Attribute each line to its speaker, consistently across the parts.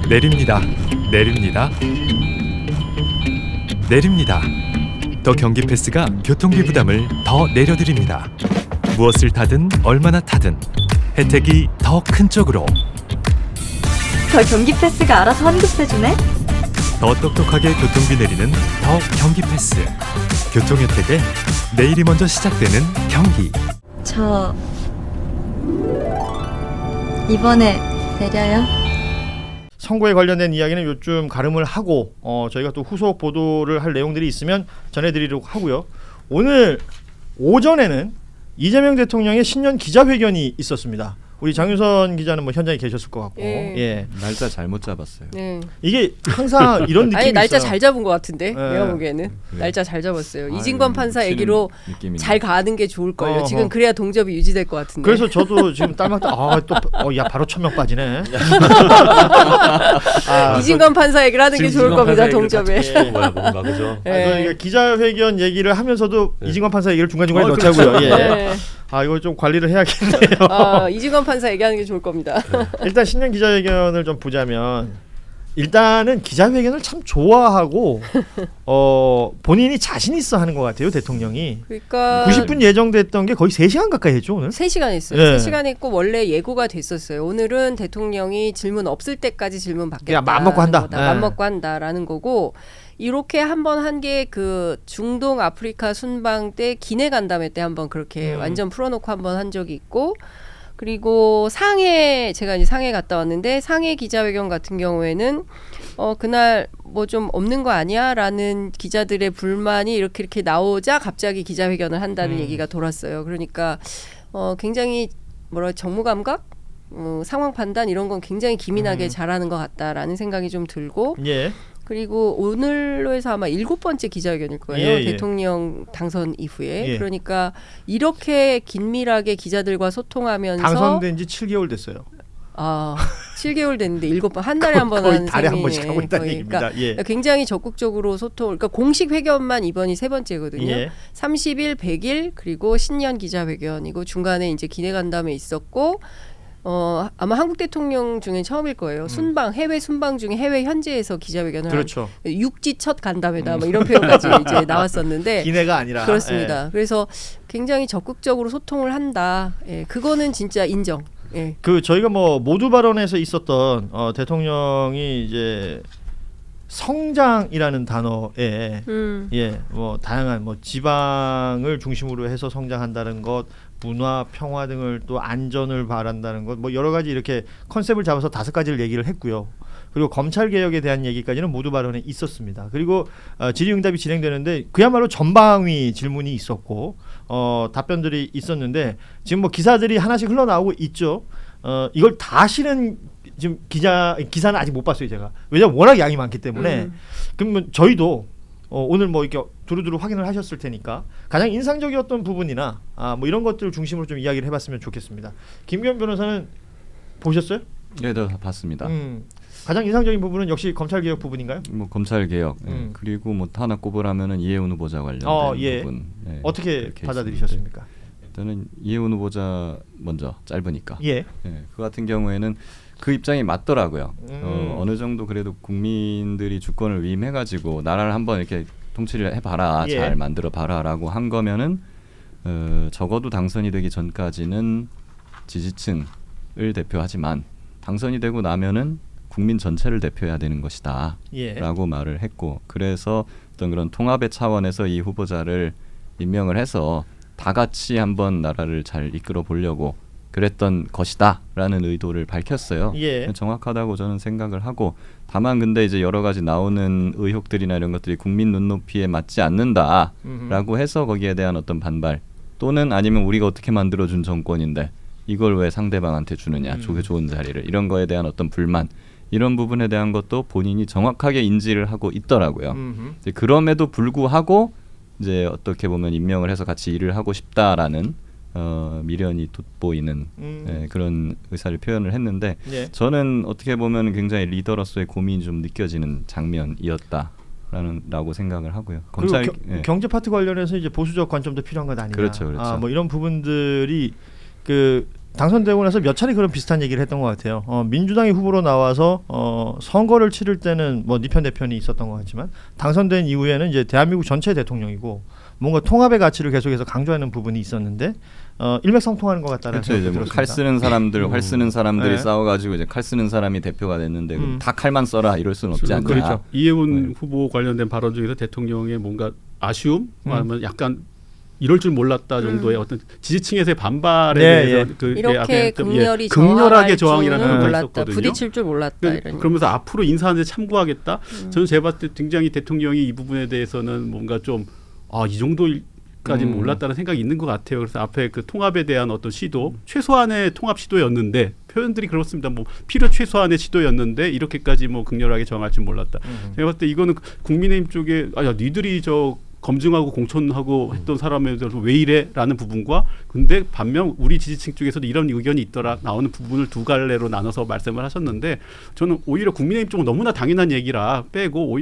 Speaker 1: 내립니다. 내립니다. 내립니다. 더 경기 패스가 교통비 부담을 더 내려드립니다. 무엇을 타든 얼마나 타든 혜택이 더 큰 쪽으로.
Speaker 2: 더 경기 패스가 알아서 환급해주네?
Speaker 1: 더 똑똑하게 교통비 내리는 더 경기 패스. 교통 혜택에 내일이 먼저 시작되는 경기.
Speaker 2: 저 이번에 내려요.
Speaker 3: 선거에 관련된 이야기는 요즘 가름을 하고 저희가 또 후속 보도를 할 내용들이 있으면 전해드리려고 하고요. 오늘 오전에는 이재명 대통령의 신년 기자회견이 있었습니다. 우리 장윤선 기자는 뭐 현장에 계셨을 것 같고, 예.
Speaker 4: 날짜 잘못 잡았어요.
Speaker 5: 네.
Speaker 3: 이게 항상 이런 느낌이
Speaker 5: 아니 날짜
Speaker 3: 있어요.
Speaker 5: 잘 잡은 것 같은데
Speaker 3: 네.
Speaker 5: 내가 보기에는
Speaker 4: 그래요?
Speaker 5: 날짜 잘 잡았어요.
Speaker 4: 아유,
Speaker 5: 이진관 판사 얘기로
Speaker 4: 느낌이네.
Speaker 5: 잘 가는 게 좋을 걸요.
Speaker 3: 어허.
Speaker 5: 지금 그래야 동접이 유지될 것 같은데.
Speaker 3: 그래서 저도 지금 딸막딸 야 바로 1000명 빠지네.
Speaker 5: 이진관 판사 얘기를 하는 게 좋을 겁니다. 동접에.
Speaker 6: 뭐야 뭔가 그죠?
Speaker 5: 네.
Speaker 3: 기자회견 얘기를 하면서도
Speaker 6: 네.
Speaker 3: 이진관 판사 얘기를 중간중간에
Speaker 6: 그렇죠.
Speaker 3: 넣자고요. 예.
Speaker 5: 네.
Speaker 3: 이거 좀 관리를 해야겠네요.
Speaker 5: 이진관 판사 얘기하는 게 좋을 겁니다.
Speaker 3: 일단 신년 기자회견을 좀 보자면 일단은 기자회견을 참 좋아하고 본인이 자신 있어 하는 것 같아요. 대통령이
Speaker 5: 그러니까
Speaker 3: 90분 예정됐던 게 거의 3시간 가까이 했죠 오늘.
Speaker 5: 3시간 했어요.
Speaker 3: 네.
Speaker 5: 3시간 했고 원래 예고가 됐었어요. 오늘은 대통령이 질문 없을 때까지 질문 받겠다.
Speaker 3: 그냥 맘먹고 한다. 네.
Speaker 5: 맘먹고 한다라는 거고 이렇게 한번 한 게 그 중동 아프리카 순방 때 기내 간담회 때 한번 그렇게 완전 풀어놓고 한번 한 적이 있고 그리고 제가 이제 상해 갔다 왔는데 상해 기자회견 같은 경우에는 그날 뭐 좀 없는 거 아니야라는 기자들의 불만이 이렇게 나오자 갑자기 기자회견을 한다는 얘기가 돌았어요. 그러니까 굉장히 정무 감각, 상황 판단 이런 건 굉장히 기민하게 잘하는 것 같다라는 생각이 좀 들고.
Speaker 3: 예.
Speaker 5: 그리고 오늘로 해서 아마 7번째 기자회견일 거예요.
Speaker 3: 예.
Speaker 5: 대통령 당선 이후에.
Speaker 3: 예.
Speaker 5: 그러니까 이렇게 긴밀하게 기자들과 소통하면서
Speaker 3: 당선된 지 7개월 됐어요.
Speaker 5: 7개월 됐는데 7번 한 달에 한 번
Speaker 3: 거의
Speaker 5: 하는
Speaker 3: 달에 한
Speaker 5: 셈이네.
Speaker 3: 번씩 하고 있다는
Speaker 5: 거의.
Speaker 3: 얘기입니다.
Speaker 5: 그러니까
Speaker 3: 예.
Speaker 5: 굉장히 적극적으로 소통. 그러니까 공식 회견만 이번이 3번째거든요.
Speaker 3: 예.
Speaker 5: 30일, 100일 그리고 신년 기자회견이고 중간에 이제 기내 간담회 있었고 아마 한국 대통령 중에 처음일 거예요. 해외 순방 중에 해외 현지에서 기자회견을
Speaker 3: 그렇죠.
Speaker 5: 육지 첫 간담회다 뭐 이런 표현까지 이제 나왔었는데
Speaker 3: 기내가 아니라.
Speaker 5: 그렇습니다.
Speaker 3: 예.
Speaker 5: 그래서 굉장히 적극적으로 소통을 한다. 예, 그거는 진짜 인정. 예.
Speaker 3: 저희가 뭐 모두 발언에서 있었던 대통령이 이제 성장이라는 단어에 뭐 다양한 뭐 지방을 중심으로 해서 성장한다는 것, 문화, 평화 등을 또 안전을 바란다는 것, 뭐 여러 가지 이렇게 컨셉을 잡아서 5가지를 얘기를 했고요. 그리고 검찰 개혁에 대한 얘기까지는 모두 발언에 있었습니다. 그리고 질의응답이 진행되는데 그야말로 전방위 질문이 있었고 답변들이 있었는데 지금 뭐 기사들이 하나씩 흘러나오고 있죠. 이걸 다 실은 지금 기사는 아직 못 봤어요 제가. 왜냐면 워낙 양이 많기 때문에. 그러면 저희도 오늘 뭐 이렇게 두루두루 확인을 하셨을 테니까 가장 인상적이었던 부분이나 뭐 이런 것들을 중심으로 좀 이야기를 해봤으면 좋겠습니다. 김규현 변호사는 보셨어요?
Speaker 4: 네, 네, 봤습니다.
Speaker 3: 가장 인상적인 부분은 역시 검찰 개혁 부분인가요?
Speaker 4: 뭐 검찰 개혁 그리고 뭐 하나 꼽으라면은 이해운 후보자 관련된
Speaker 3: 예.
Speaker 4: 부분. 네,
Speaker 3: 어떻게 받아들이셨습니까?
Speaker 4: 저는 이해운 후보자 먼저 짧으니까.
Speaker 3: 예.
Speaker 4: 그 같은 경우에는 그 입장이 맞더라고요. 어느 정도 그래도 국민들이 주권을 위임해가지고 나라를 한번 이렇게 통치를 해봐라,
Speaker 3: 예.
Speaker 4: 잘 만들어봐라라고 한 거면은 적어도 당선이 되기 전까지는 지지층을 대표하지만 당선이 되고 나면은 국민 전체를 대표해야 되는 것이다 라고 말을 했고 그래서 어떤 그런 통합의 차원에서 이 후보자를 임명을 해서 다 같이 한번 나라를 잘 이끌어 보려고 그랬던 것이다 라는 의도를 밝혔어요.
Speaker 3: 예.
Speaker 4: 정확하다고 저는 생각을 하고 다만 근데 이제 여러 가지 나오는 의혹들이나 이런 것들이 국민 눈높이에 맞지 않는다 라고 해서 거기에 대한 어떤 반발 또는 아니면 우리가 어떻게 만들어준 정권인데 이걸 왜 상대방한테 주느냐 좋은 자리를 이런 거에 대한 어떤 불만 이런 부분에 대한 것도 본인이 정확하게 인지를 하고 있더라고요. 이제 그럼에도 불구하고 이제 어떻게 보면 임명을 해서 같이 일을 하고 싶다라는 미련이 돋보이는 그런 의사를 표현을 했는데
Speaker 3: 예.
Speaker 4: 저는 어떻게 보면 굉장히 리더로서의 고민이 좀 느껴지는 장면이었다라고 생각을 하고요. 검찰
Speaker 3: 경제 파트 관련해서 이제 보수적 관점도 필요한 건 아니냐.
Speaker 4: 그렇죠.
Speaker 3: 뭐 이런 부분들이 당선되고 나서 몇 차례 그런 비슷한 얘기를 했던 것 같아요. 민주당이 후보로 나와서 선거를 치를 때는 뭐 네 편 내 편이 있었던 것 같지만 당선된 이후에는 이제 대한민국 전체 대통령이고 뭔가 통합의 가치를 계속해서 강조하는 부분이 있었는데 일맥상통하는 것 같다는
Speaker 4: 그렇죠. 이제
Speaker 3: 생각이
Speaker 4: 뭐
Speaker 3: 들었습니다.
Speaker 4: 칼 쓰는 사람들, 활 쓰는 사람들이
Speaker 3: 네.
Speaker 4: 싸워가지고 이제 칼 쓰는 사람이 대표가 됐는데 다 칼만 써라 이럴 수는 없지 않냐.
Speaker 6: 그렇죠. 이해운 후보 관련된 발언 중에서 대통령의 뭔가 아쉬움, 아니면 약간 이럴 줄 몰랐다 정도의 어떤 지지층에서의 반발에
Speaker 3: 네,
Speaker 6: 대해서
Speaker 3: 예.
Speaker 6: 그
Speaker 5: 이렇게 극렬히
Speaker 6: 극렬하게
Speaker 5: 저항할
Speaker 6: 저항이라는
Speaker 5: 줄은
Speaker 6: 표현을
Speaker 5: 몰랐다.
Speaker 6: 썼거든요.
Speaker 5: 부딪힐 줄 몰랐다. 이런.
Speaker 6: 그러면서 앞으로 인사하는데 참고하겠다. 저는 제가 봤을 때 굉장히 대통령이 이 부분에 대해서는 뭔가 좀 이 정도까지는 몰랐다는 생각이 있는 것 같아요. 그래서 앞에 그 통합에 대한 어떤 시도, 최소한의 통합 시도였는데 표현들이 그렇습니다. 뭐 필요 최소한의 시도였는데 이렇게까지 뭐 극렬하게 저항할 줄 몰랐다. 제가 봤을 때 이거는 국민의힘 쪽에 야 니들이 저 검증하고 공천하고 했던 사람에 대해서 왜 이래라는 부분과 근데 반면 우리 지지층 쪽에서도 이런 의견이 있더라 나오는 부분을 두 갈래로 나눠서 말씀을 하셨는데 저는 오히려 국민의힘 쪽은 너무나 당연한 얘기라 빼고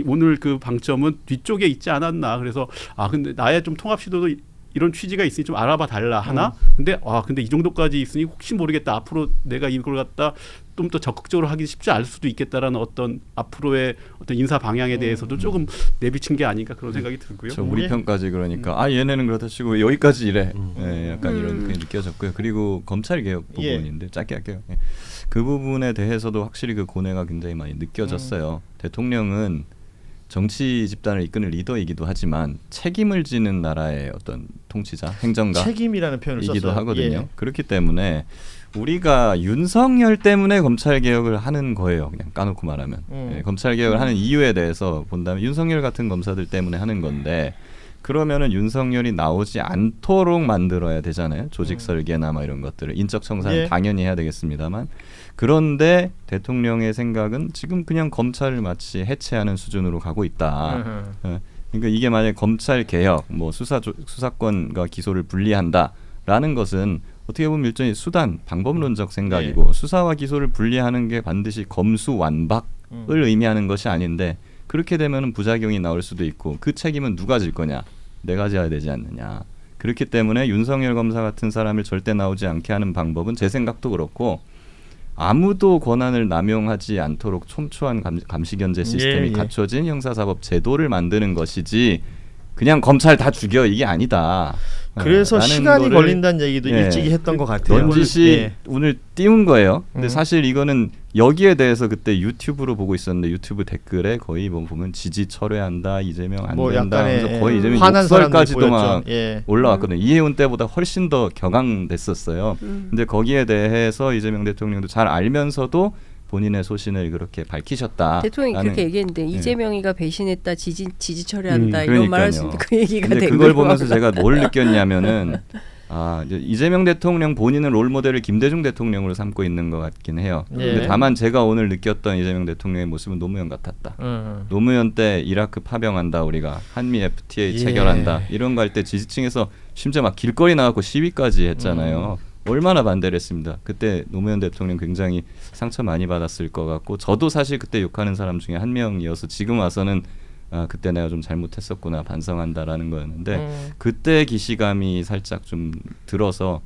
Speaker 6: 오늘 그 방점은 뒤쪽에 있지 않았나. 그래서 근데 나의 좀 통합 시도도 이런 취지가 있으니 좀 알아봐 달라 하나. 근데 이 정도까지 있으니 혹시 모르겠다. 앞으로 내가 이걸 갖다 좀 더 적극적으로 하기 쉽지 않을 수도 있겠다라는 어떤 앞으로의 어떤 인사 방향에 대해서도 조금 내비친 게 아닌가 그런 생각이 들고요.
Speaker 4: 우리 편까지 그러니까 얘네는 그렇다 치고 여기까지 이래. 약간 이런 게 느껴졌고요. 그리고 검찰 개혁 부분인데 짧게 할게요. 그 부분에 대해서도 확실히 그 고뇌가 굉장히 많이 느껴졌어요. 대통령은 정치 집단을 이끄는 리더이기도 하지만 책임을 지는 나라의 어떤 통치자, 행정가
Speaker 3: 책임이라는 표현을
Speaker 4: 이기도
Speaker 3: 썼어요.
Speaker 4: 하거든요.
Speaker 3: 예.
Speaker 4: 그렇기 때문에 우리가 윤석열 때문에 검찰 개혁을 하는 거예요. 그냥 까놓고 말하면 검찰 개혁을 하는 이유에 대해서 본다면 윤석열 같은 검사들 때문에 하는 건데 그러면은 윤석열이 나오지 않도록 만들어야 되잖아요. 조직 설계나 막 이런 것들을 인적 청산을 당연히 해야 되겠습니다만 그런데 대통령의 생각은 지금 그냥 검찰을 마치 해체하는 수준으로 가고 있다. 그러니까 이게 만약 검찰 개혁, 뭐 수사권과 기소를 분리한다라는 것은 어떻게 보면 일종의 수단, 방법론적 생각이고 수사와 기소를 분리하는 게 반드시 검수완박을 의미하는 것이 아닌데 그렇게 되면 부작용이 나올 수도 있고 그 책임은 누가 질 거냐? 내가 져야 되지 않느냐. 그렇기 때문에 윤석열 검사 같은 사람을 절대 나오지 않게 하는 방법은 제 생각도 그렇고 아무도 권한을 남용하지 않도록 촘촘한 감시견제 시스템이 갖춰진 형사사법 제도를 만드는 것이지 그냥 검찰 다 죽여 이게 아니다.
Speaker 3: 그래서 시간이 걸린다는 얘기도 일찍이 했던 것 같아요.
Speaker 4: 넌지시 오늘 띄운 거예요. 근데 사실 이거는 여기에 대해서 그때 유튜브로 보고 있었는데 유튜브 댓글에 거의 뭐 보면 지지 철회한다, 이재명 안 된다, 그래서 거의 이재명 욕설까지도 막 올라왔거든요. 이해운 때보다 훨씬 더 격앙됐었어요. 근데 거기에 대해서 이재명 대통령도 잘 알면서도 본인의 소신을 그렇게 밝히셨다.
Speaker 5: 대통령이 그렇게 얘기했는데 이재명이가 배신했다, 지지 처리한다 이런 말 할 수 있는 그 얘기가 된 거예요.
Speaker 4: 그걸 보면서 제가 뭘 느꼈냐면은 이재명 대통령 본인은 롤모델을 김대중 대통령으로 삼고 있는 것 같긴 해요. 근데 다만 제가 오늘 느꼈던 이재명 대통령의 모습은 노무현 같았다. 노무현 때 이라크 파병한다 우리가 한미 FTA 체결한다 이런 거 할 때 지지층에서 심지어 막 길거리 나가고 시위까지 했잖아요. 얼마나 반대를 했습니다. 그때 노무현 대통령 굉장히 상처 많이 받았을 것 같고 저도 사실 그때 욕하는 사람 중에 한 명이어서 지금 와서는 그때 내가 좀 잘못했었구나 반성한다라는 거였는데 그때 기시감이 살짝 좀 들어서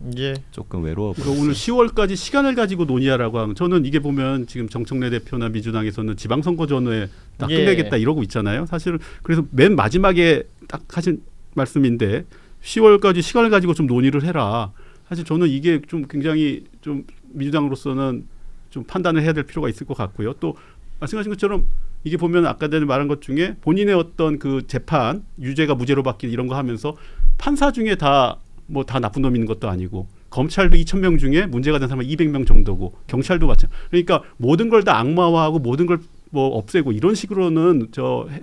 Speaker 4: 조금 외로워 보였어요.
Speaker 6: 오늘 10월까지 시간을 가지고 논의하라고 하면 저는 이게 보면 지금 정청래 대표나 민주당에서는 지방선거 전후에 딱 끝내겠다 이러고 있잖아요. 사실은 그래서 맨 마지막에 딱 하신 말씀인데 10월까지 시간을 가지고 좀 논의를 해라. 사실 저는 이게 좀 굉장히 좀 민주당으로서는 좀 판단을 해야 될 필요가 있을 것 같고요. 또 말씀하신 것처럼 이게 보면 아까 전에 말한 것 중에 본인의 어떤 그 재판 유죄가 무죄로 바뀌는 이런 거 하면서 판사 중에 다 나쁜 놈 있는 것도 아니고 검찰도 2,000명 중에 문제가 된 사람은 200명 정도고 경찰도 마찬가지. 그러니까 모든 걸 다 악마화하고 모든 걸 없애고 이런 식으로는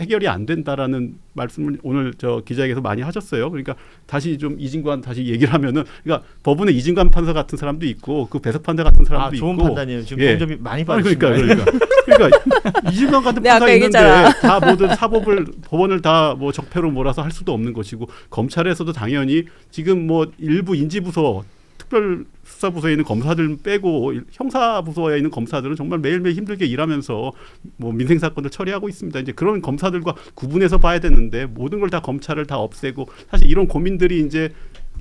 Speaker 6: 해결이 안 된다라는 말씀을 오늘 기자회견에서 많이 하셨어요. 그러니까 다시 좀 이진관 다시 얘기를 하면은 그러니까 법원에 이진관 판사 같은 사람도 있고 그 배석 판사 같은 사람도 있고.
Speaker 3: 좋은 판단이에요. 지금 동점이 많이 빠졌어요.
Speaker 6: 그러니까 이진관 같은 판사 있는데 다 모든 법원을 다 적폐로 몰아서 할 수도 없는 것이고 검찰에서도 당연히 지금 일부 인지부서 특별수사부서에 있는 검사들 빼고 형사부서에 있는 검사들은 정말 매일매일 힘들게 일하면서 뭐 민생사건을 처리하고 있습니다. 이제 그런 검사들과 구분해서 봐야 되는데 모든 걸 다 검찰을 다 없애고 사실 이런 고민들이 이제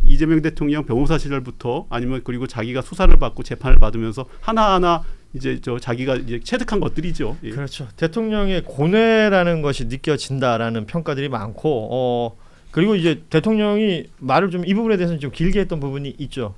Speaker 6: 이재명 대통령 변호사 시절부터 아니면 그리고 자기가 수사를 받고 재판을 받으면서 하나하나 이제 자기가 이제 체득한 것들이죠. 예.
Speaker 3: 그렇죠. 대통령의 고뇌라는 것이 느껴진다라는 평가들이 많고 그리고 이제 대통령이 말을 좀 이 부분에 대해서는 좀 길게 했던 부분이 있죠.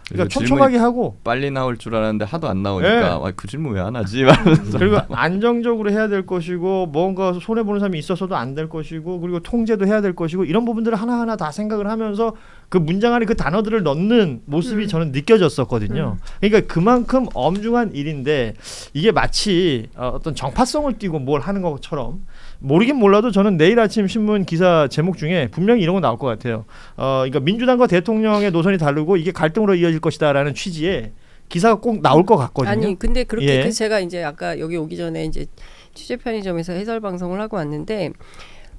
Speaker 3: 그러니까 촘촘하게 하고
Speaker 4: 빨리 나올 줄 알았는데 하도 안 나오니까
Speaker 3: 네.
Speaker 4: 그 질문 왜 안 하지? 말하면서
Speaker 3: 그리고 안정적으로 해야 될 것이고 뭔가 손해 보는 사람이 있어서도 안 될 것이고 그리고 통제도 해야 될 것이고 이런 부분들을 하나하나 다 생각을 하면서 그 문장 안에 그 단어들을 넣는 모습이 저는 느껴졌었거든요. 그러니까 그만큼 엄중한 일인데 이게 마치 어떤 정파성을 띠고 뭘 하는 것처럼 모르긴 몰라도 저는 내일 아침 신문 기사 제목 중에 분명히 이런 거 나올 것 같아요. 그러니까 민주당과 대통령의 노선이 다르고 이게 갈등으로 이어질 것이다라는 취지의 기사가 꼭 나올 것 같거든요.
Speaker 5: 아니 근데 그렇게
Speaker 3: 예.
Speaker 5: 그래서 제가 이제 아까 여기 오기 전에 이제 취재 편의점에서 해설 방송을 하고 왔는데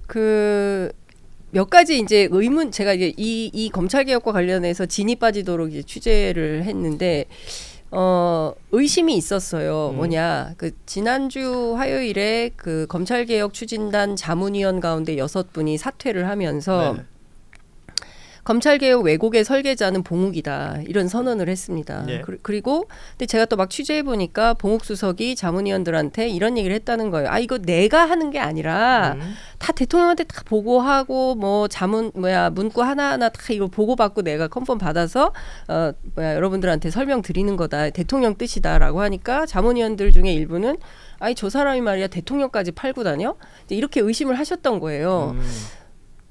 Speaker 5: 그 몇 가지 이제 의문 제가 이제 이 검찰 개혁과 관련해서 진이 빠지도록 이제 취재를 했는데 의심이 있었어요. 뭐냐 그 지난주 화요일에 그 검찰 개혁 추진단 자문위원 가운데 6분이 사퇴를 하면서
Speaker 3: 네.
Speaker 5: 검찰개혁 왜곡의 설계자는 봉욱이다 이런 선언을 했습니다.
Speaker 3: 예.
Speaker 5: 그리고 근데 제가 또 막 취재해 보니까 봉욱 수석이 자문위원들한테 이런 얘기를 했다는 거예요. 아 이거 내가 하는 게 아니라 다 대통령한테 다 보고하고 뭐 문구 하나하나 다 이거 보고받고 내가 컨펌 받아서 여러분들한테 설명드리는 거다. 대통령 뜻이다라고 하니까 자문위원들 중에 일부는 아니 저 사람이 말이야 대통령까지 팔고 다녀? 이렇게 의심을 하셨던 거예요.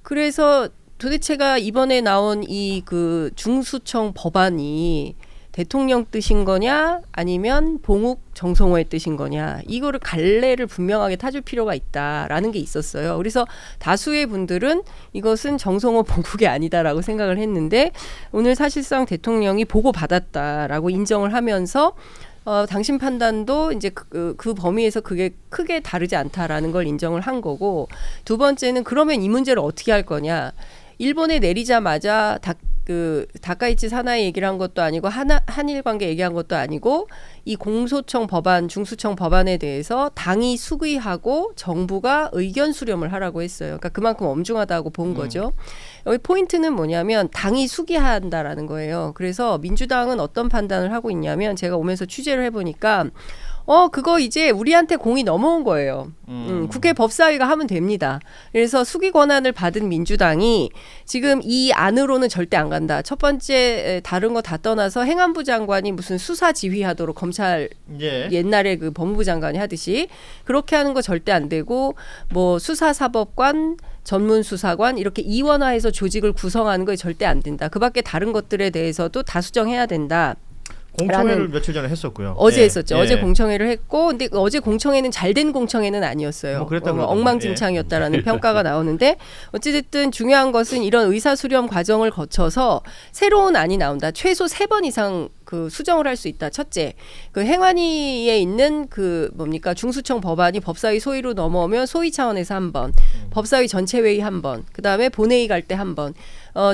Speaker 5: 그래서 도대체가 이번에 나온 이 그 중수청 법안이 대통령 뜻인 거냐 아니면 봉욱 정성호의 뜻인 거냐 이거를 갈래를 분명하게 타줄 필요가 있다라는 게 있었어요. 그래서 다수의 분들은 이것은 정성호 봉욱이 아니다라고 생각을 했는데 오늘 사실상 대통령이 보고받았다라고 인정을 하면서 당신 판단도 이제 그 범위에서 그게 크게 다르지 않다라는 걸 인정을 한 거고 두 번째는 그러면 이 문제를 어떻게 할 거냐. 일본에 내리자마자 다카이치 사나이 얘기를 한 것도 아니고 한일 관계 얘기한 것도 아니고 이 공소청 법안, 중수청 법안에 대해서 당이 수기하고 정부가 의견 수렴을 하라고 했어요. 그러니까 그만큼 엄중하다고 본 거죠. 여기 포인트는 뭐냐면 당이 수기한다라는 거예요. 그래서 민주당은 어떤 판단을 하고 있냐면 제가 오면서 취재를 해보니까 그거 이제 우리한테 공이 넘어온 거예요. 국회 법사위가 하면 됩니다. 그래서 수기 권한을 받은 민주당이 지금 이 안으로는 절대 안 간다. 첫 번째 다른 거 다 떠나서 행안부 장관이 무슨 수사 지휘하도록 검찰
Speaker 3: 예.
Speaker 5: 옛날에 그 법무부 장관이 하듯이 그렇게 하는 거 절대 안 되고 뭐 수사사법관 전문수사관 이렇게 이원화해서 조직을 구성하는 거 절대 안 된다. 그밖에 다른 것들에 대해서도 다 수정해야 된다.
Speaker 3: 공청회를 며칠 전에 했었고요.
Speaker 5: 어제
Speaker 3: 예.
Speaker 5: 했었죠.
Speaker 3: 예.
Speaker 5: 어제 공청회를 했고 근데 어제 공청회는 잘된 공청회는 아니었어요.
Speaker 3: 뭐 그랬다 그러더라고요.
Speaker 5: 엉망진창이었다라는 평가가 나오는데 어찌됐든 중요한 것은 이런 의사수렴 과정을 거쳐서 새로운 안이 나온다. 최소 3번 이상 그 수정을 할 수 있다. 첫째, 그 행안위에 있는 그 뭡니까 중수청 법안이 법사위 소위로 넘어오면 소위 차원에서 한 번, 법사위 전체 회의 한 번, 그 다음에 본회의 갈 때 한 번.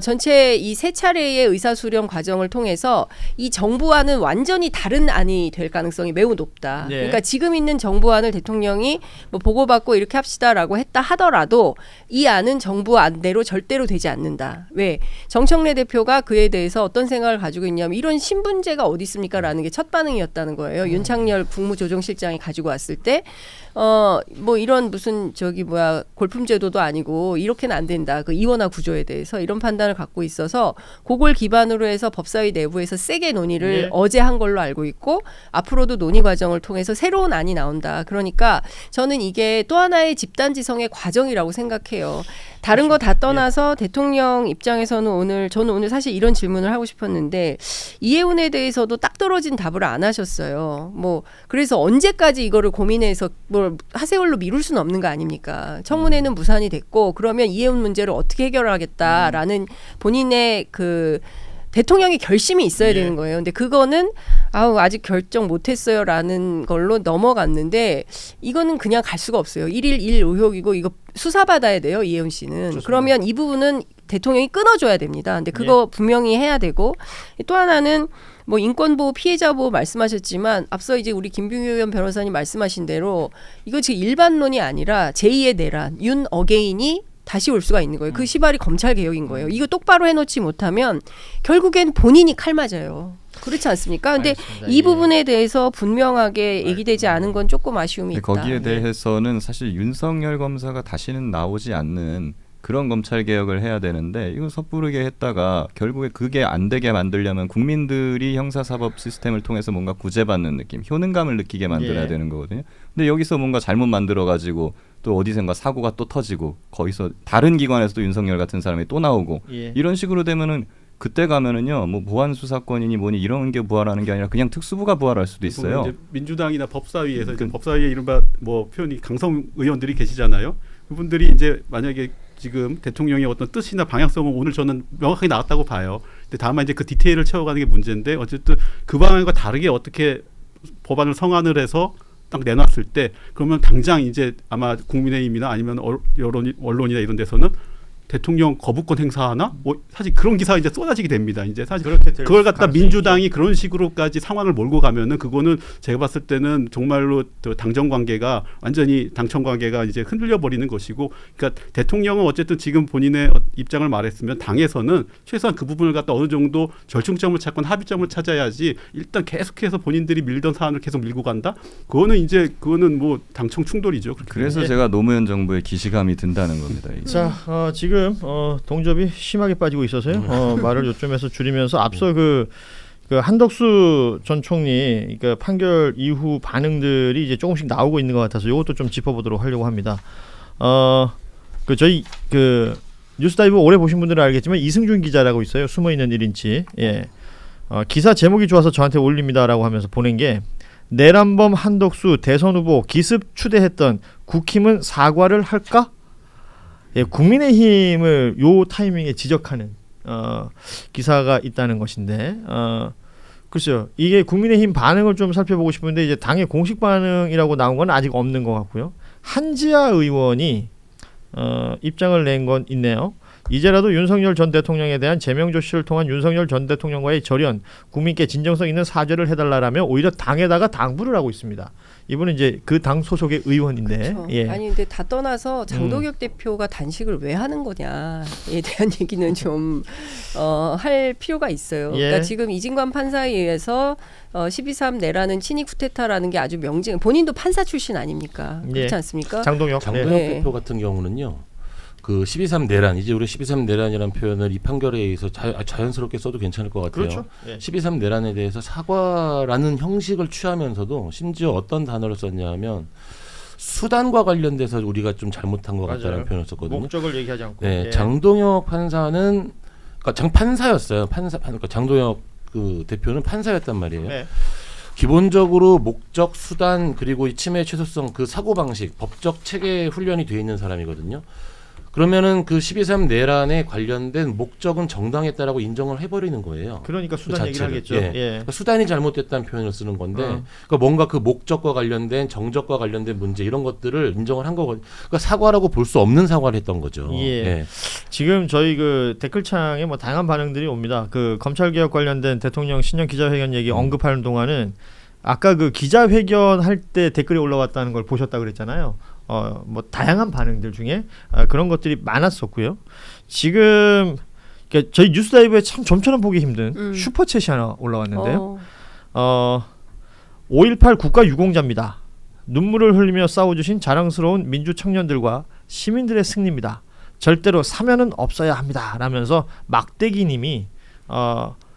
Speaker 5: 전체 이 3차례의 의사수렴 과정을 통해서 이 정부안은 완전히 다른 안이 될 가능성이 매우 높다.
Speaker 3: 네.
Speaker 5: 그러니까 지금 있는 정부안을 대통령이 뭐 보고받고 이렇게 합시다라고 했다 하더라도 이 안은 정부안대로 절대로 되지 않는다. 왜? 정청래 대표가 그에 대해서 어떤 생각을 가지고 있냐면 이런 신분제가 어디 있습니까라는 게 첫 반응이었다는 거예요. 윤창열 국무조정실장이 가지고 왔을 때 뭐 이런 무슨 골품제도도 아니고 이렇게는 안 된다. 그 이원화 구조에 대해서 이런 판단을 갖고 있어서 그걸 기반으로 해서 법사위 내부에서 세게 논의를
Speaker 3: 네.
Speaker 5: 어제 한 걸로 알고 있고 앞으로도 논의 과정을 통해서 새로운 안이 나온다. 그러니까 저는 이게 또 하나의 집단지성의 과정이라고 생각해요. 다른 거 다 떠나서 대통령 입장에서는 저는 오늘 사실 이런 질문을 하고 싶었는데 이해운에 대해서도 딱 떨어진 답을 안 하셨어요. 뭐 그래서 언제까지 이거를 고민해서 뭘 하세월로 미룰 수는 없는 거 아닙니까? 청문회는 무산이 됐고 그러면 이해운 문제를 어떻게 해결하겠다라는 본인의 그 대통령의 결심이 있어야 되는 거예요. 근데 그거는 아직 결정 못했어요라는 걸로 넘어갔는데 이거는 그냥 갈 수가 없어요. 1일 1 의혹이고 이거 수사받아야 돼요. 이혜훈 씨는.
Speaker 3: 좋습니다.
Speaker 5: 그러면 이 부분은 대통령이 끊어줘야 됩니다. 근데 그거 분명히 해야 되고 또 하나는 뭐 인권보호 피해자보호 말씀하셨지만 앞서 이제 우리 김병현 변호사님 말씀하신 대로 이거 지금 일반론이 아니라 제2의 내란 윤 어게인이 다시 올 수가 있는 거예요. 그 시발이 검찰 개혁인 거예요. 이거 똑바로 해놓지 못하면 결국엔 본인이 칼 맞아요. 그렇지 않습니까? 근데
Speaker 3: 알겠습니다.
Speaker 5: 이 부분에 대해서 분명하게 얘기되지 않은 건 조금 아쉬움이 있다.
Speaker 4: 거기에 대해서는 사실 윤석열 검사가 다시는 나오지 않는 그런 검찰 개혁을 해야 되는데 이거 섣부르게 했다가 결국에 그게 안 되게 만들려면 국민들이 형사사법 시스템을 통해서 뭔가 구제받는 느낌, 효능감을 느끼게 만들어야 되는 거거든요. 근데 여기서 뭔가 잘못 만들어가지고 또 어디선가 사고가 또 터지고 거기서 다른 기관에서 또 윤석열 같은 사람이 또 나오고 이런 식으로 되면은 그때 가면은요 뭐 보안 수사권이니 뭐니 이런 게 부활하는 게 아니라 그냥 특수부가 부활할 수도 있어요.
Speaker 6: 이제 민주당이나 법사위에서 이제 법사위에 이른바 뭐 표현이 강성 의원들이 계시잖아요. 그분들이 이제 만약에 지금 대통령의 어떤 뜻이나 방향성은 오늘 저는 명확하게 나왔다고 봐요. 근데 다만 이제 그 디테일을 채워가는 게 문제인데 어쨌든 그 방향과 다르게 어떻게 법안을 성안을 해서 딱 내놨을 때 그러면 당장 이제 아마 국민의힘이나 아니면 언론이나 이런 데서는 대통령 거부권 행사하나? 뭐 사실 그런 기사가 이제 쏟아지게 됩니다. 이제 사실 그걸 갖다 민주당이 그런 식으로까지 상황을 몰고 가면은 그거는 제가 봤을 때는 정말로 당정 관계가 완전히 당청 관계가 이제 흔들려 버리는 것이고, 그러니까 대통령은 어쨌든 지금 본인의 입장을 말했으면 당에서는 최소한 그 부분을 갖다 어느 정도 절충점을 찾거나 합의점을 찾아야지 일단 계속해서 본인들이 밀던 사안을 계속 밀고 간다? 그거는 뭐 당청 충돌이죠.
Speaker 4: 그래서 제가 노무현 정부의 기시감이 든다는 겁니다. 이게.
Speaker 3: 자, 지금 동접이 심하게 빠지고 있어서요. 말을 요점에서 줄이면서 앞서 그 한덕수 전 총리 그 판결 이후 반응들이 이제 조금씩 나오고 있는 것 같아서 이것도 좀 짚어보도록 하려고 합니다. 저희 뉴스다이브 오래 보신 분들은 알겠지만 이승준 기자라고 있어요. 숨어 있는 1인치. 예. 기사 제목이 좋아서 저한테 올립니다라고 하면서 보낸 게 내란범 한덕수 대선 후보 기습 추대했던 국힘은 사과를 할까? 예, 국민의힘을 요 타이밍에 지적하는 기사가 있다는 것인데 글쎄요. 이게 국민의힘 반응을 좀 살펴보고 싶은데 이제 당의 공식 반응이라고 나온 건 아직 없는 것 같고요. 한지아 의원이 입장을 낸 건 있네요. 이제라도 윤석열 전 대통령에 대한 제명 조치를 통한 윤석열 전 대통령과의 절연, 국민께 진정성 있는 사죄를 해달라라며 오히려 당에다가 당부를 하고 있습니다. 이분은 이제 그 당 소속의 의원인데. 예.
Speaker 5: 아니 근데 다 떠나서 장도혁 대표가 단식을 왜 하는 거냐에 대한 얘기는 좀 할 필요가 있어요.
Speaker 3: 예.
Speaker 5: 그러니까 지금 이진관 판사에 의해서 12.3 내라는 친이 쿠데타라는 게 아주 명징. 본인도 판사 출신 아닙니까? 그렇지 않습니까?
Speaker 3: 장동혁
Speaker 7: 대표 같은 경우는요. 그 12.3 내란, 이제 우리 12.3 내란이라는 표현을 이 판결에 의해서 자연스럽게 써도 괜찮을 것 같아요.
Speaker 3: 그렇죠. 예.
Speaker 7: 12.3 내란에 대해서 사과라는 형식을 취하면서도 심지어 어떤 단어를 썼냐면 수단과 관련돼서 우리가 좀 잘못한 것 같다는 표현을 썼거든요.
Speaker 3: 목적을 얘기하지 않고.
Speaker 7: 네,
Speaker 3: 예.
Speaker 7: 장동혁 판사는 그러니까 판사였어요. 그러니까 장동혁 그 대표는 판사였단 말이에요.
Speaker 3: 네.
Speaker 7: 기본적으로 목적, 수단 그리고 이 침해 최소성 그 사고 방식, 법적 체계 훈련이 돼 있는 사람이거든요. 그러면은 그 12.3 내란에 관련된 목적은 정당했다라고 인정을 해버리는 거예요.
Speaker 3: 그러니까 수단
Speaker 7: 그
Speaker 3: 얘기를 하겠죠.
Speaker 7: 예.
Speaker 3: 예.
Speaker 7: 그러니까 수단이 잘못됐다는 표현을 쓰는 건데, 그러니까 뭔가 그 목적과 관련된 정적과 관련된 문제 이런 것들을 인정을 한 거거든요. 그러니까 사과라고 볼 수 없는 사과를 했던 거죠.
Speaker 3: 예.
Speaker 7: 예.
Speaker 3: 지금 저희 그 댓글창에 뭐 다양한 반응들이 옵니다. 그 검찰 개혁 관련된 대통령 신년 기자회견 얘기 언급하는 동안은 아까 그 기자회견 할 때 댓글이 올라왔다는 걸 보셨다 그랬잖아요. 뭐 다양한 반응들 중에 그런 것들이 많았었고요. 지금 그러니까 저희 뉴스다이브에 참 좀처럼 보기 힘든 슈퍼챗이 하나 올라왔는데요. 5.18 국가유공자입니다. 눈물을 흘리며 싸워주신 자랑스러운 민주 청년들과 시민들의 승리입니다. 절대로 사면은 없어야 합니다. 라면서 막대기님이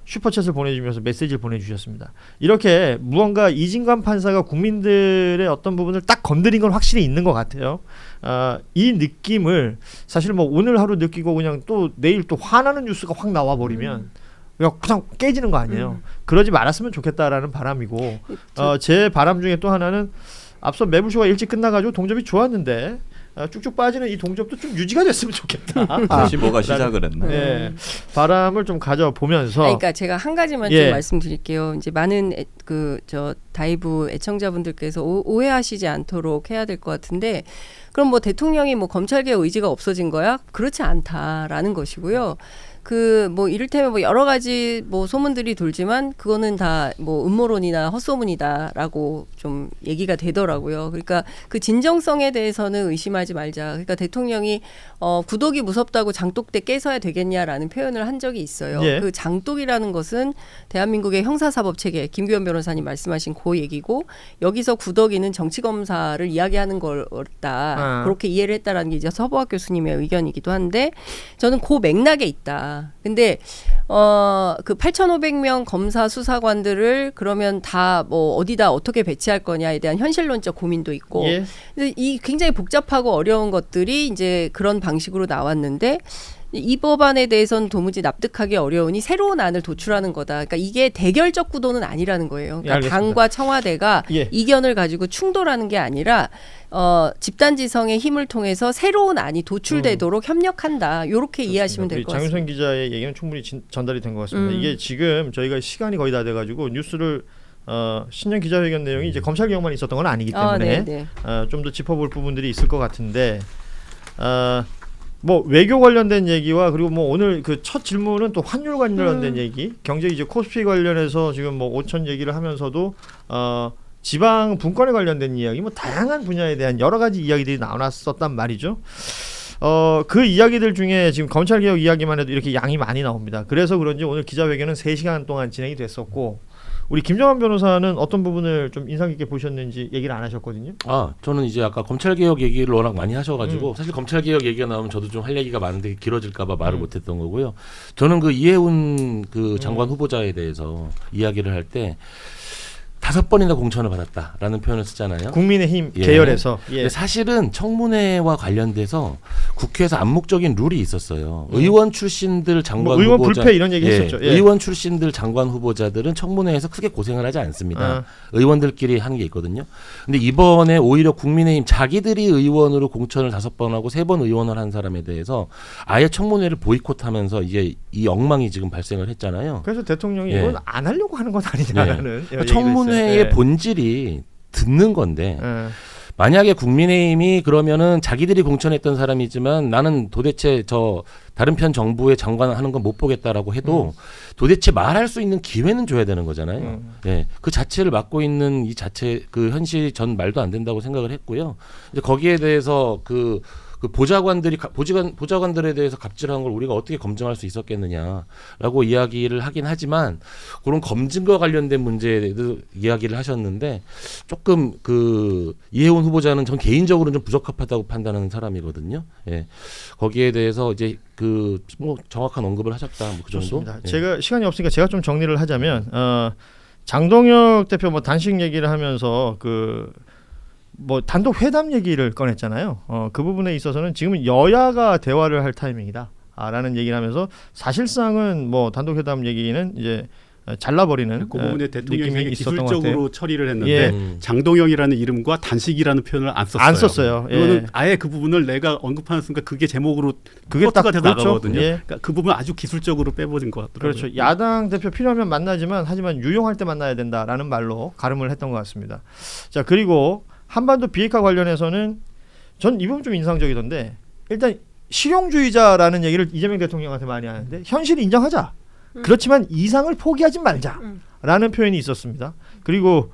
Speaker 3: 슈퍼챗을 보내주면서 메시지를 보내주셨습니다. 이렇게 무언가 이진관 판사가 국민들의 어떤 부분을 딱 건드린 건 확실히 있는 것 같아요. 이 느낌을 사실 뭐 오늘 하루 느끼고 그냥 또 내일 또 화나는 뉴스가 확 나와버리면 그냥 깨지는 거 아니에요. 그러지 말았으면 좋겠다라는 바람이고 제 바람 중에 또 하나는 앞서 매부쇼가 일찍 끝나가지고 동접이 좋았는데 쭉쭉 빠지는 이 동접도 좀 유지가 됐으면 좋겠다.
Speaker 4: 다시 뭐가 시작을 했나?
Speaker 3: 예, 바람을 좀 가져보면서.
Speaker 5: 그러니까 제가 한 가지만
Speaker 3: 예.
Speaker 5: 좀 말씀드릴게요. 이제 많은 저 다이브 애청자분들께서 오해하시지 않도록 해야 될 것 같은데, 그럼 뭐 대통령이 뭐 검찰개혁 의지가 없어진 거야? 그렇지 않다라는 것이고요. 그 뭐 이를테면 뭐 여러 가지 뭐 소문들이 돌지만 그거는 다 뭐 음모론이나 헛소문이다라고 좀 얘기가 되더라고요. 그러니까 그 진정성에 대해서는 의심하지 말자. 그러니까 대통령이 구독이 무섭다고 장독대 깨서야 되겠냐라는 표현을 한 적이 있어요.
Speaker 3: 예.
Speaker 5: 그 장독이라는 것은 대한민국의 형사사법 체계, 김규현 변호사님 말씀하신 그 얘기고, 여기서 구덕이는 정치검사를 이야기하는 거다. 그렇게 이해를 했다라는 게 이제 서보학 교수님의 의견이기도 한데, 저는 그 맥락에 있다. 근데 그 8,500명 검사 수사관들을 그러면 다 뭐 어디다 어떻게 배치할 거냐에 대한 현실론적 고민도 있고,
Speaker 3: 예.
Speaker 5: 근데 이 굉장히 복잡하고 어려운 것들이 이제 그런 방식으로 나왔는데, 이 법안에 대해서는 도무지 납득하기 어려우니 새로운 안을 도출하는 거다. 그러니까 이게 대결적 구도는 아니라는 거예요. 그러니까
Speaker 3: 알겠습니다.
Speaker 5: 당과 청와대가
Speaker 3: 예.
Speaker 5: 이견을 가지고 충돌하는 게 아니라 집단지성의 힘을 통해서 새로운 안이 도출되도록 협력한다. 이렇게 이해하시면 될 것 같습니다.
Speaker 3: 장윤선 기자의 얘기는 충분히 전달이 된 것 같습니다. 이게 지금 저희가 시간이 거의 다 돼가지고 뉴스를 신년 기자회견 내용이 이제 검찰개혁만 있었던 건 아니기 때문에 좀 더 짚어볼 부분들이 있을 것 같은데, 뭐 외교 관련된 얘기와 그리고 뭐 오늘 그 첫 질문은 또 환율 관련된 얘기, 경제 이제 코스피 관련해서 지금 뭐 5천 얘기를 하면서도 지방 분권에 관련된 이야기, 뭐 다양한 분야에 대한 여러 가지 이야기들이 나왔었단 말이죠. 그 이야기들 중에 지금 검찰개혁 이야기만 해도 이렇게 양이 많이 나옵니다. 그래서 그런지 오늘 기자회견은 3시간 동안 진행이 됐었고, 우리 김정환 변호사는 어떤 부분을 좀 인상 깊게 보셨는지 얘기를 안 하셨거든요.
Speaker 7: 저는 이제 아까 검찰개혁 얘기를 워낙 많이 하셔가지고 사실 검찰개혁 얘기가 나오면 저도 좀 할 얘기가 많은데 길어질까봐 말을 못했던 거고요. 저는 그 이해운 그 장관 후보자에 대해서 이야기를 할 때 5번이나 공천을 받았다라는 표현을 쓰잖아요.
Speaker 3: 국민의힘
Speaker 7: 예.
Speaker 3: 계열에서.
Speaker 7: 근데 사실은 청문회와 관련돼서 국회에서 암묵적인 룰이 있었어요. 의원 출신들 장관
Speaker 3: 뭐 의원
Speaker 7: 후보자,
Speaker 3: 불패 이런 얘기 했었죠. 예.
Speaker 7: 의원 출신들 장관 후보자들은 청문회에서 크게 고생을 하지 않습니다. 의원들끼리 하는 게 있거든요. 근데 이번에 오히려 국민의힘 자기들이 의원으로 공천을 5번 하고 3번 의원을 한 사람에 대해서 아예 청문회를 보이콧하면서 이제 이 엉망이 지금 발생을 했잖아요.
Speaker 3: 그래서 대통령이
Speaker 7: 예.
Speaker 3: 이건 안 하려고 하는 것 아니냐라는
Speaker 7: 그러니까 청문회의 본질이 듣는 건데 만약에 국민의힘이 그러면은 자기들이 공천했던 사람이지만 나는 도대체 저 다른 편 정부의 장관하는 건 못 보겠다라고 해도 도대체 말할 수 있는 기회는 줘야 되는 거잖아요. 예, 그 자체를 맡고 있는 이 자체 그 현실이 전 말도 안 된다고 생각을 했고요. 이제 거기에 대해서 그 보좌관들에 대해서 갑질한 걸 우리가 어떻게 검증할 수 있었겠느냐라고 이야기를 하긴 하지만 그런 검증과 관련된 문제에 대해서 이야기를 하셨는데 조금 그 이해운 후보자는 전 개인적으로는 좀 부적합하다고 판단하는 사람이거든요. 예, 거기에 대해서 이제 그 뭐 정확한 언급을 하셨다. 뭐 그 정도.
Speaker 3: 좋습니다.
Speaker 7: 예.
Speaker 3: 제가 시간이 없으니까 제가 좀 정리를 하자면 장동혁 대표 뭐 단식 얘기를 하면서 뭐 단독 회담 얘기를 꺼냈잖아요. 그 부분에 있어서는 지금 여야가 대화를 할 타이밍이다. 라는 얘기를 하면서 사실상은 뭐 단독 회담 얘기는 이제 잘라버리는
Speaker 6: 그 부분에 대통령이
Speaker 3: 느낌이
Speaker 6: 되게
Speaker 3: 있었던 것
Speaker 6: 기술적으로
Speaker 3: 같아요.
Speaker 6: 처리를 했는데
Speaker 3: 예.
Speaker 6: 장동혁이라는 이름과 단식이라는 표현을 안 썼어요.
Speaker 3: 안 썼어요. 예.
Speaker 6: 이거는 아예 그 부분을 내가 언급하는 순간 그게 제목으로
Speaker 3: 그게
Speaker 6: 커트가
Speaker 3: 딱
Speaker 6: 돼서
Speaker 3: 그렇죠.
Speaker 6: 나가거든요.
Speaker 3: 예.
Speaker 6: 그러니까 그 부분 아주 기술적으로 빼버린 것 같더라고요.
Speaker 3: 그렇죠. 야당 대표 필요하면 만나지만 하지만 유용할 때 만나야 된다라는 말로 가름을 했던 것 같습니다. 자, 그리고 한반도 비핵화 관련해서는 전 이 부분 좀 인상적이던데, 일단 실용주의자라는 얘기를 이재명 대통령한테 많이 하는데 현실을 인정하자. 그렇지만 이상을 포기하지 말자라는 표현이 있었습니다. 그리고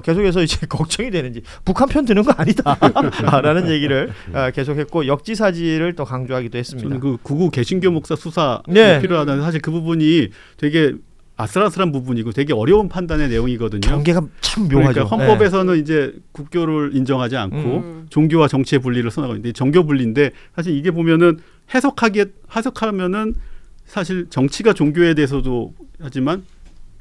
Speaker 3: 계속해서 이제 걱정이 되는지 북한 편 드는 거 아니다라는 얘기를 계속했고 역지사지를 또 강조하기도 했습니다.
Speaker 6: 저는 그 구구 개신교 목사 수사
Speaker 3: 네.
Speaker 6: 필요하다는 사실 그 부분이 되게 아슬아슬한 부분이고 되게 어려운 판단의 내용이거든요.
Speaker 3: 경계가 참 묘하죠.
Speaker 6: 그러니까 헌법에서는 이제 국교를 인정하지 않고 종교와 정치의 분리를 선언하고 있는데 정교 분리인데 사실 이게 보면은 해석하면은 사실 정치가 종교에 대해서도 하지만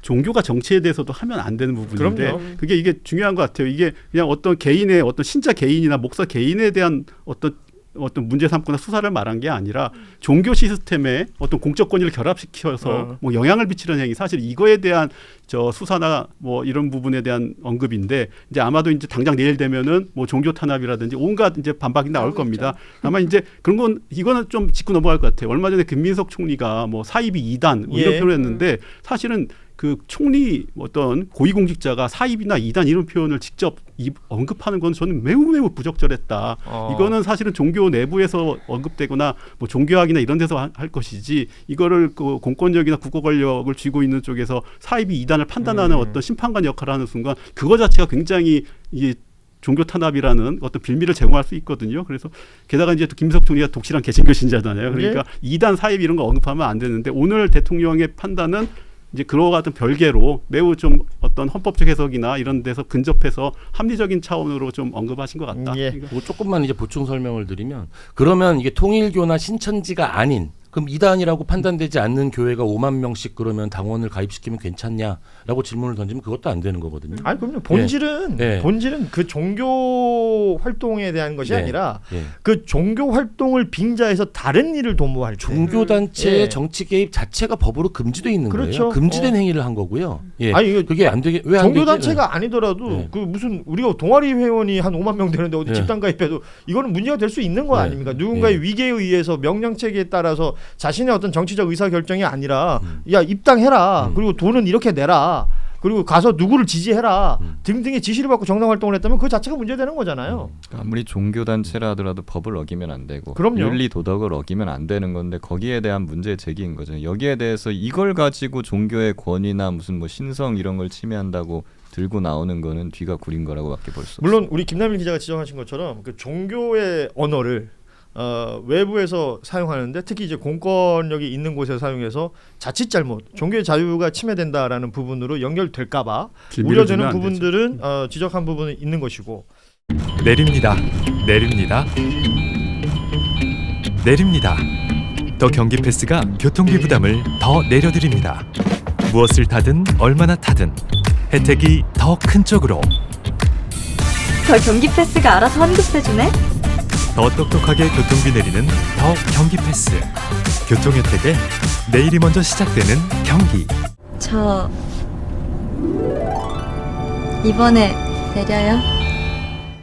Speaker 6: 종교가 정치에 대해서도 하면 안 되는 부분인데
Speaker 3: 그럼요.
Speaker 6: 이게 중요한 것 같아요. 이게 그냥 어떤 개인의 어떤 신자 개인이나 목사 개인에 대한 어떤 어떤 문제 삼거나 수사를 말한 게 아니라 종교 시스템에 어떤 공적 권위를 결합시켜서 뭐 영향을 미치는 행위, 사실 이거에 대한 저 수사나 뭐 이런 부분에 대한 언급인데 이제 아마도 이제 당장 내일 되면은 뭐 종교 탄압이라든지 온갖 이제 반박이 나올 겁니다. 다만 이제 그런 건 이거는 좀 짚고 넘어갈 것 같아요. 얼마 전에 김민석 총리가 뭐 사입이 2단 뭐 이런 표현을 했는데 사실은 그 총리 어떤 고위공직자가 사입이나 2단 이런 표현을 직접 언급하는 건 저는 매우 부적절했다. 이거는 사실은 종교 내부에서 언급되거나 뭐 종교학이나 이런 데서 할 것이지 이거를 그 공권력이나 국가 권력을 쥐고 있는 쪽에서 사입이 2단을 판단하는 어떤 심판관 역할을 하는 순간 그거 자체가 굉장히 이게 종교 탄압이라는 어떤 빌미를 제공할 수 있거든요. 그래서 게다가 이제 또 김석 총리가 독실한 개신교 신자잖아요. 그러니까 2단 사입 이런 거 언급하면 안 되는데 오늘 대통령의 판단은 이제 그와 같은 별개로 매우 좀 어떤 헌법적 해석이나 이런 데서 근접해서 합리적인 차원으로 좀 언급하신 것 같다.
Speaker 7: 뭐 조금만 이제 보충 설명을 드리면 그러면 이게 통일교나 신천지가 아닌 그럼 이단이라고 판단되지 않는 교회가 5만 명씩 그러면 당원을 가입시키면 괜찮냐라고 질문을 던지면 그것도 안 되는 거거든요.
Speaker 3: 아니 그럼요. 본질은 본질은 그 종교 활동에 대한 것이 아니라 그 종교 활동을 빙자해서 다른 일을 도모할 때
Speaker 7: 종교 단체의 정치 개입 자체가 법으로 금지돼 있는 거예요. 금지된 행위를 한 거고요.
Speaker 3: 아니 이거
Speaker 7: 그게 안 되게 왜 안 되지?
Speaker 3: 종교 단체가 아니더라도 그 무슨 우리가 동아리 회원이 한 5만 명 되는데 어디 집단 가입해도 이거는 문제가 될 수 있는 거 아닙니까? 누군가의 위계에 의해서 명령 체계에 따라서 자신의 어떤 정치적 의사 결정이 아니라 야 입당해라 그리고 돈은 이렇게 내라 그리고 가서 누구를 지지해라 등등의 지시를 받고 정당 활동을 했다면 그 자체가 문제되는 거잖아요.
Speaker 4: 아무리 종교 단체라 하더라도 법을 어기면 안 되고
Speaker 3: 그럼요.
Speaker 4: 윤리 도덕을 어기면 안 되는 건데 거기에 대한 문제 제기인 거죠. 여기에 대해서 이걸 가지고 종교의 권위나 무슨 뭐 신성 이런 걸 침해한다고 들고 나오는 거는 뒤가 구린 거라고밖에 볼 수 없어요.
Speaker 3: 물론 우리 김남일 기자가 지적하신 것처럼 그 종교의 언어를 외부에서 사용하는데 특히 이제 공권력이 있는 곳에서 사용해서 자칫 잘못 종교의 자유가 침해된다라는 부분으로 연결될까봐 우려되는 부분들은 지적한 부분은 있는 것이고
Speaker 1: 내립니다. 내립니다. 내립니다. 더 경기 패스가 교통비 부담을 더 내려드립니다. 무엇을 타든 얼마나 타든 혜택이 더 큰 쪽으로
Speaker 2: 더 경기 패스가 알아서 환급해주네?
Speaker 1: 더 똑똑하게 교통비 내리는 더 경기 패스. 교통 혜택에 내일이 먼저 시작되는 경기.
Speaker 2: 저 이번에 내려요?